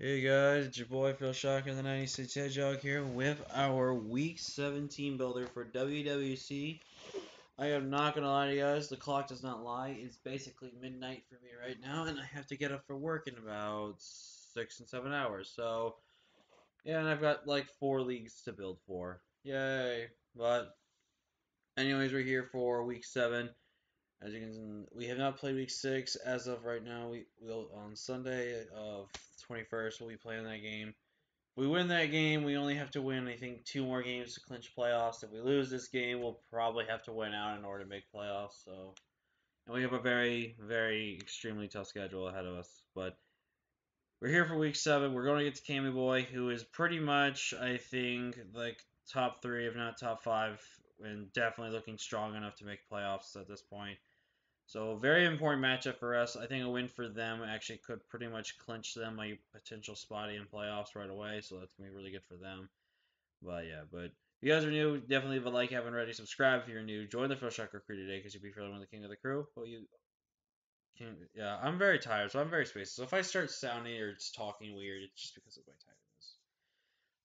Hey guys, it's your boy Phil Shocker, the 96 Hedgehog here with our Week 17 builder for WWC. I am not gonna lie to you guys, the clock does not lie. It's basically midnight for me right now, and I have to get up for work in about 6 and 7 hours. So, yeah, and I've got like 4 leagues to build for. Yay! But, anyways, we're here for Week 7. As you can, we have not played Week 6 as of right now. We will on Sunday of 21st. We'll be playing that game. We win that game, we only have to win, I think, 2 more games to clinch playoffs. If we lose this game, we'll probably have to win out in order to make playoffs. So, and we have a very, very extremely tough schedule ahead of us. But we're here for week 7. We're going to get to Cammy Boy, who is pretty much, I think, like top 3, if not top 5, and definitely looking strong enough to make playoffs at this point. So, very important matchup for us. I think a win for them actually could pretty much clinch them a potential spot in playoffs right away. So that's gonna be really good for them. But yeah, but if you guys are new, definitely leave a like, haven't already, subscribe if you're new. Join the Phil Shocker crew today because you'll be feeling one of the king of the crew. But you can, yeah, I'm very tired, so I'm very spacey. So if I start sounding or just talking weird, it's just because of my tiredness.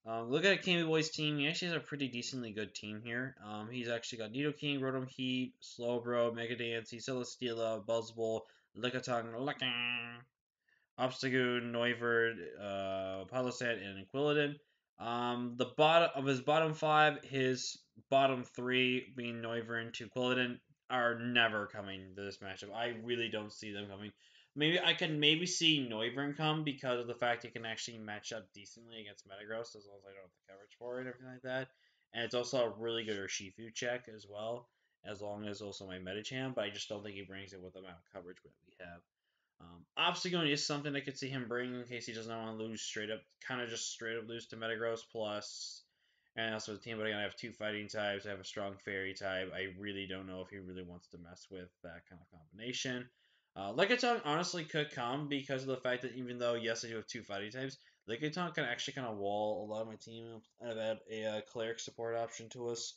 Look at Cammy Boy's team. He actually has a pretty decently good team here. He's actually got Nidoking, Rotom Heat, Slowbro, Mega Dancy, Celesteela, Buzzball, Lickitung, Licking, Obstagoon, Noivern, Palossand, and Quilladin. The bottom of his bottom 5, his bottom 3 being Noivern to Quilladin are never coming to this matchup. I really don't see them coming. Maybe I can see Noivern come because of the fact he can actually match up decently against Metagross as long as I don't have the coverage for it and everything like that. And it's also a really good Urshifu check as well, as long as also my Medicham, but I just don't think he brings it with the amount of coverage that we have. Obstagoon is something I could see him bring in case he doesn't want to lose straight up, kind of just straight up lose to Metagross plus. And also the team, but again, I have 2 fighting types. I have a strong fairy type. I really don't know if he really wants to mess with that kind of combination. Lickitung honestly could come because of the fact that even though, yes, I do have 2 fighting types, Lickitung can actually kind of wall a lot of my team. I've had a cleric support option to us.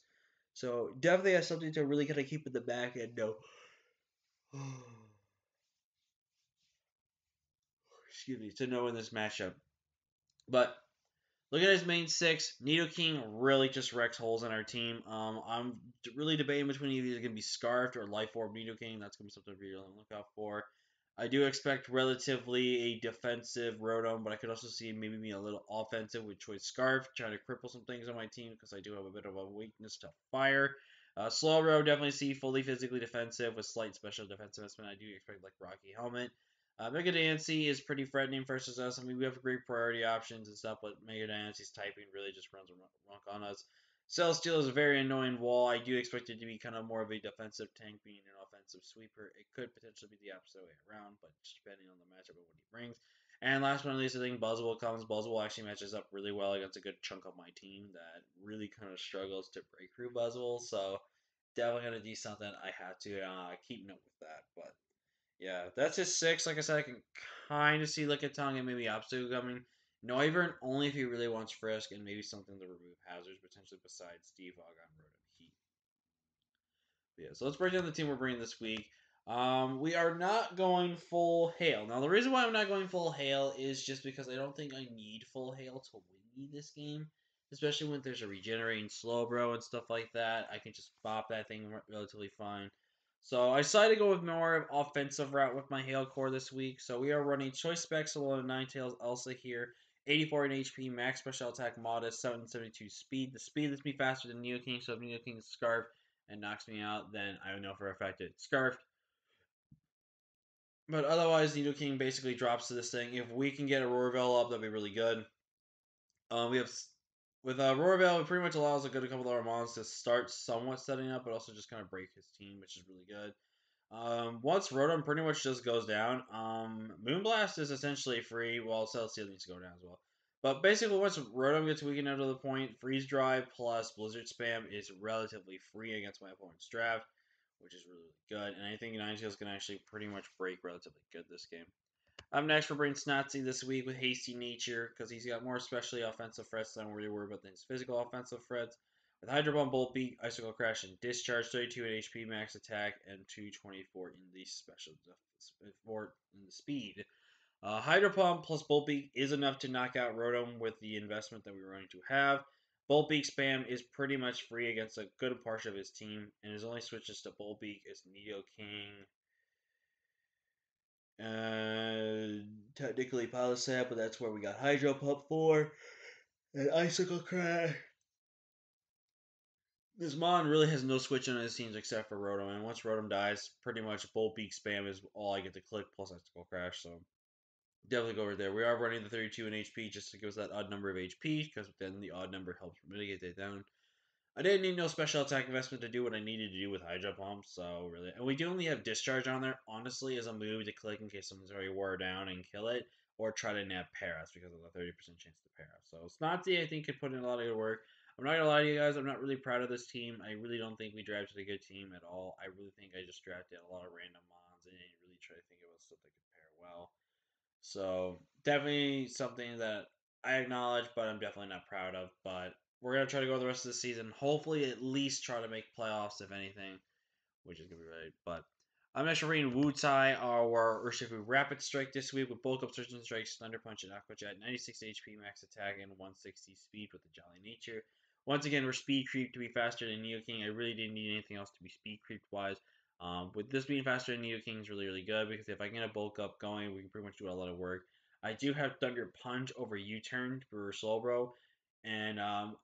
So definitely has something to really kind of keep in the back end, though. Excuse me, to know in this matchup. But look at his main 6. Nidoking really just wrecks holes in our team. I'm really debating between either going to be Scarfed or Life Orb Nidoking. That's going to be something to be on the lookout for. I do expect relatively a defensive Rotom, but I could also see maybe being a little offensive with Choice Scarf, trying to cripple some things on my team because I do have a bit of a weakness to fire. Slowbro definitely see fully physically defensive with slight special defensiveness, but I do expect like Rocky Helmet. Mega Dancy is pretty threatening versus us. I mean, we have great priority options and stuff, but Mega Dancy's typing really just runs amok on us. Celesteela is a very annoying wall. I do expect it to be kind of more of a defensive tank being an offensive sweeper. It could potentially be the opposite way around, but just depending on the matchup and what he brings. And last but not least, I think Buzzwole comes. Buzzwole actually matches up really well against a good chunk of my team that really kind of struggles to break through Buzzwole. So definitely going to do something. I have to keep note with that. But yeah, that's his 6. Like I said, I can kind of see Lickitung and maybe Obstacle coming. Noivern only if he really wants Frisk and maybe something to remove hazards potentially besides Defog on Rotom Heat. But yeah, so let's break down the team we're bringing this week. We are not going full hail. Now, the reason why I'm not going full hail is just because I don't think I need full hail to win me this game. Especially when there's a regenerating Slowbro and stuff like that. I can just bop that thing relatively fine. So I decided to go with more of offensive route with my Hail Core this week. So we are running Choice Specs along Ninetales Elsa here. 84 in HP, max special attack modest, 772 speed. The speed lets me faster than Nidoking, so if Nidoking is Scarf and knocks me out, then I know for a fact it's Scarfed. But otherwise, Nidoking basically drops to this thing. If we can get a Roarvel up, that'd be really good. We have with Roarvel, it pretty much allows a good couple of our mons to start somewhat setting up, but also just kind of break his team, which is really good. Once Rotom pretty much just goes down, Moonblast is essentially free, while Celesteela needs to go down as well. But basically, once Rotom gets weakened out of the point, Freeze Dry plus Blizzard Spam is relatively free against my opponent's draft, which is really, really good. And I think Ninetales can actually pretty much break relatively good this game. Up next, we're bringing Snotzy this week with Hasty Nature, because he's got more especially offensive threats than I'm really worried about his physical offensive threats. With Hydro Bomb, Bolt Beat, Icicle Crash, and Discharge, 32 in HP max attack, and 224 in the special in the speed. Hydro Pump plus Bolt Beak is enough to knock out Rotom with the investment that we were going to have. Bolt Beak spam is pretty much free against a good portion of his team, and his only switches to Bolt Beak is Nidoking, technically Palisade, but that's where we got Hydro Pump for, and Icicle Crash. This Mon really has no switch on his teams except for Rotom, and once Rotom dies, pretty much Bolt Beak spam is all I get to click plus Icicle Crash, so definitely go over there. We are running the 32 in HP just to give us that odd number of HP, because then the odd number helps mitigate that down. I didn't need no special attack investment to do what I needed to do with Hydro Pump, so really. And we do only have Discharge on there, honestly, as a move to click in case someone's already wore down and kill it, or try to nab Paras because of the 30% chance to Paras. So Snotty, I think, could put in a lot of good work. I'm not gonna lie to you guys, I'm not really proud of this team. I really don't think we drafted a good team at all. I really think I just drafted a lot of random mons and didn't really try to think of stuff that could pair well. So definitely something that I acknowledge, but I'm definitely not proud of. But we're gonna try to go the rest of the season. Hopefully, at least try to make playoffs, if anything, which is gonna be right. But I'm next reading Wu Tai our Urshifu Rapid Strike this week with Bulk Up Surgeon Strikes, Thunder Punch, and Aqua Jet, 96 HP max attack, and 160 speed with the Jolly Nature. Once again, we're speed creep to be faster than Nidoking. I really didn't need anything else to be speed creeped wise. With this being faster than Nidoking is really, really good because if I get a bulk up going, we can pretty much do a lot of work. I do have Thunder Punch over U-turn for Slowbro, and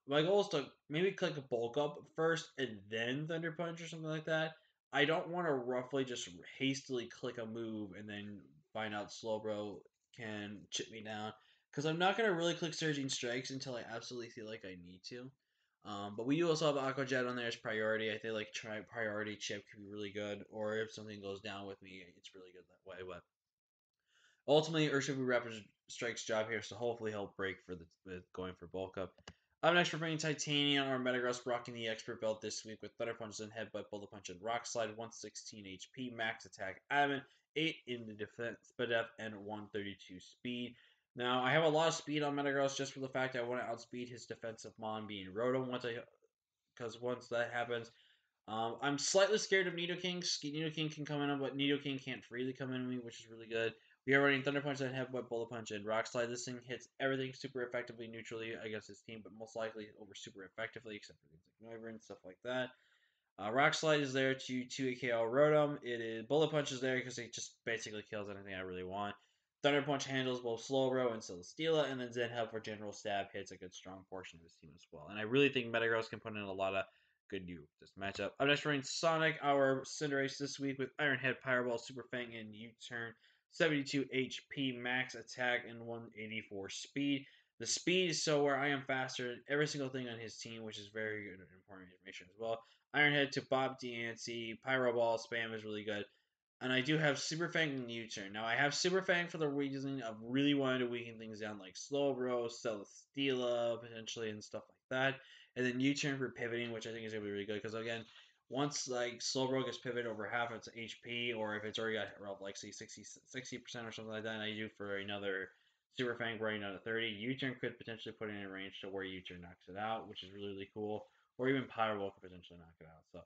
my goal is to maybe click a bulk up first and then Thunder Punch or something like that. I don't want to roughly just hastily click a move and then find out Slowbro can chip me down because I'm not going to really click Surging Strikes until I absolutely feel like I need to. But we do also have Aqua Jet on there as priority. I think like try priority chip could be really good, or if something goes down with me, it's really good that way. But ultimately, Urshifu Rapid Strike's job here is to hopefully help break for the going for bulk up. Up next, we're bringing Titanium or Metagross rocking the expert belt this week with Thunder Punch and Headbutt, Bullet Punch, and Rock Slide. 116 HP, max attack, adamant, 8 in the defense, depth, and 132 speed. Now, I have a lot of speed on Metagross just for the fact I want to outspeed his defensive Mon being Rotom because once that happens, I'm slightly scared of Nidoking. Nidoking can come in, but Nidoking can't freely come in me, which is really good. We are running Thunder Punch and Headbutt, Bullet Punch, and Rock Slide. This thing hits everything super effectively neutrally against his team, but most likely over super effectively, except for things like Noivern and stuff like that. Rock Slide is there to 2 KO Rotom. It is Bullet Punch is there because it just basically kills anything I really want. Thunder Punch handles both Slowbro and Celesteela, and then Zen Help for general stab hits a good strong portion of his team as well. And I really think Metagross can put in a lot of good new this matchup. I'm next running Sonic, our Cinderace this week with Iron Head, Fireball, Super Fang, and U-Turn. 72 HP max attack and 184 speed. The speed is so where I am faster than every single thing on his team, which is very good important information as well. Ironhead to Bob D'Ancy. Pyro Ball spam is really good. And I do have Super Fang and U-Turn. Now, I have Super Fang for the reason of really wanting to weaken things down like Slowbro, Celesteela, potentially, and stuff like that. And then U-Turn for pivoting, which I think is going to be really good. Because, again, once like Slowbro gets pivoted over half its HP, or if it's already got around like say 60% or something like that, and I do for another Super Fang running out of 30, U-Turn could potentially put it in range to where U-Turn knocks it out, which is really, really cool. Or even Pyro Ball could potentially knock it out. So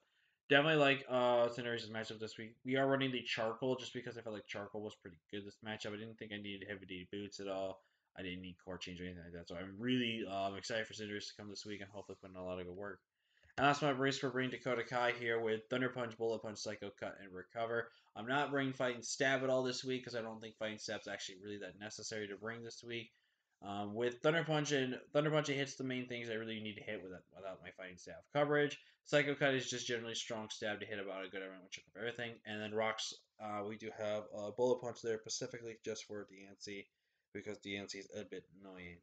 definitely like Cinderace's matchup this week. We are running the Charcoal just because I felt like Charcoal was pretty good this matchup. I didn't think I needed heavy duty boots at all. I didn't need core change or anything like that. So I'm really excited for Cinderace to come this week and hopefully put in a lot of good work. And that's my brace for bringing Dakota Kai here with Thunder Punch, Bullet Punch, Psycho Cut, and Recover. I'm not bringing Fighting Stab at all this week because I don't think Fighting Stab's actually really that necessary to bring this week. With Thunder Punch it hits the main things I really need to hit without my Fighting Stab coverage. Psycho Cut is just generally strong stab to hit about a good amount of everything. And then Rocks, we do have Bullet Punch there specifically just for DNC because DNC is a bit annoying.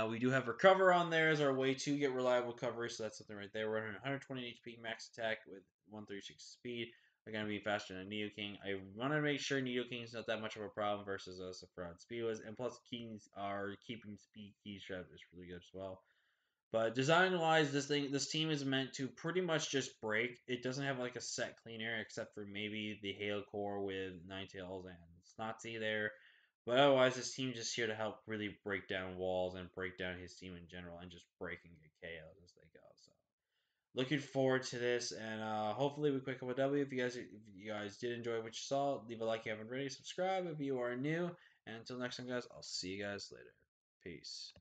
We do have Recover on there as our way to get reliable coverage, so that's something right there. We're running 120 HP max attack with 136 speed. They're going to be faster than Nidoking. I want to make sure Nidoking is not that much of a problem versus Sephiroth Speed was, and plus keys are keeping speed keys trapped is really good as well. But design-wise, this team is meant to pretty much just break. It doesn't have like a set cleaner except for maybe the Hail Core with Ninetales and Snotsy there. But otherwise, this team's just here to help really break down walls and break down his team in general and just break and get KOs as they go. So looking forward to this, and hopefully we pick up a W. If you guys did enjoy what you saw, leave a like if you haven't already. Subscribe if you are new. And until next time, guys, I'll see you guys later. Peace.